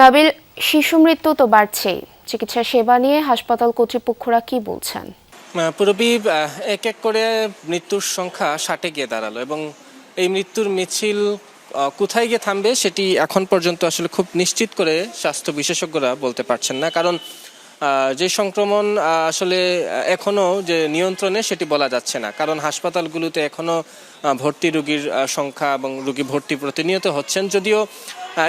নাবিল, শিশু মৃত্যু তো বাড়ছেই, চিকিৎসা সেবা নিয়ে হাসপাতাল কর্তৃপক্ষরা কি বলছেন? পুরবী এক এক করে মৃত্যুর সংখ্যা 60-এ গিয়ে দাঁড়ালো এবং এই মৃত্যুর মিছিল কোথায় গিয়ে থামবে সেটি এখন পর্যন্ত আসলে খুব নিশ্চিত করে স্বাস্থ্য বিশেষজ্ঞরা বলতে পারছেন না। কারণ যে সংক্রমণ আসলে এখনো যে নিয়ন্ত্রণে সেটি বলা যাচ্ছে না। কারণ হাসপাতালগুলোতে এখনো ভর্তি রোগীর সংখ্যা এবং রোগী ভর্তি প্রতিনিয়ত হচ্ছেন। যদিও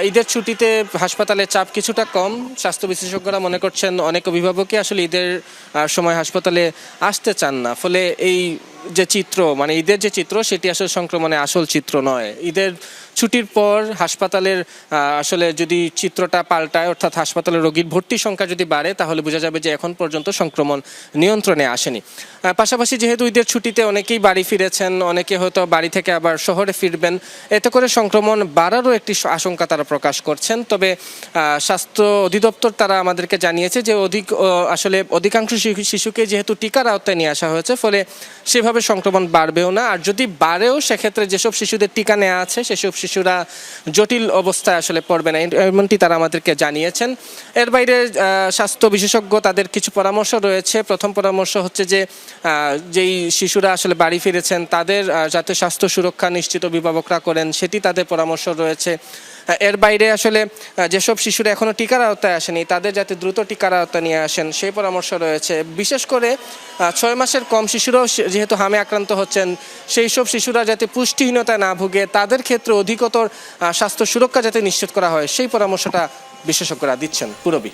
ঈদের ছুটিতে হাসপাতালের চাপ কিছুটা কম, স্বাস্থ্য বিশেষজ্ঞরা মনে করছেন অনেক অভিভাবকই আসলে ঈদের সময় হাসপাতালে আসতে চান না। ফলে এই যে চিত্র, মানে ঈদের যে চিত্র, সেটি আসলে সংক্রমণের আসল চিত্র নয়। ঈদের ছুটির পর হাসপাতালের আসলে যদি চিত্রটা পাল্টায়, অর্থাৎ হাসপাতালে রোগীর ভর্তির সংখ্যা যদি বাড়ে, তাহলে বোঝা যাবে যে এখন পর্যন্ত সংক্রমণ নিয়ন্ত্রণে আসেনি। পাশাপাশি যেহেতু ঈদের ছুটিতে অনেকেই বাড়ি ফিরেছেন, অনেকে হয়তো বাড়ি থেকে আবার শহরে ফিরবেন, এতে করে সংক্রমণ বাড়ারও একটি আশঙ্কা তারা প্রকাশ করছেন। তবে স্বাস্থ্য অধিদপ্তর তারা আমাদেরকে জানিয়েছে যে আসলে অধিকাংশ শিশুকে যেহেতু টিকার আওতায় নিয়ে আসা হয়েছে, ফলে সেভাবে সংক্রমণ বাড়বেও না। আর যদি বাড়েও, সেক্ষেত্রে যেসব শিশুদের টিকা নেওয়া আছে সেসব শিশুরা জটিল অবস্থায় আসলে পড়বে না, এমনটি তারা আমাদেরকে জানিয়েছেন। এর বাইরে স্বাস্থ্য বিশেষজ্ঞ তাদের কিছু পরামর্শ রয়েছে। প্রথম পরামর্শ হচ্ছে যে যেই শিশুরা আসলে বাড়ি ফিরেছেন তাদের যাতে স্বাস্থ্য সুরক্ষা নিশ্চিত অভিভাবকরা করেন, সেটি তাদের পরামর্শ রয়েছে। এর বাইরে আসলে যেসব শিশুরা এখনো টিকার আওতায় আসেনি তাদের যাতে দ্রুত টিকার আওতায় নিয়ে আসেন সেই পরামর্শ রয়েছে। বিশেষ করে 6 মাসের কম শিশুরাও যেহেতু হামে আক্রান্ত হচ্ছেন, সেই সব শিশুরা যাতে পুষ্টিহীনতায় না ভুগে, তাদের ক্ষেত্রে অধিকতর স্বাস্থ্য সুরক্ষা যাতে নিশ্চিত করা হয়, সেই পরামর্শটা বিশেষজ্ঞরা দিচ্ছেন। পুরবী।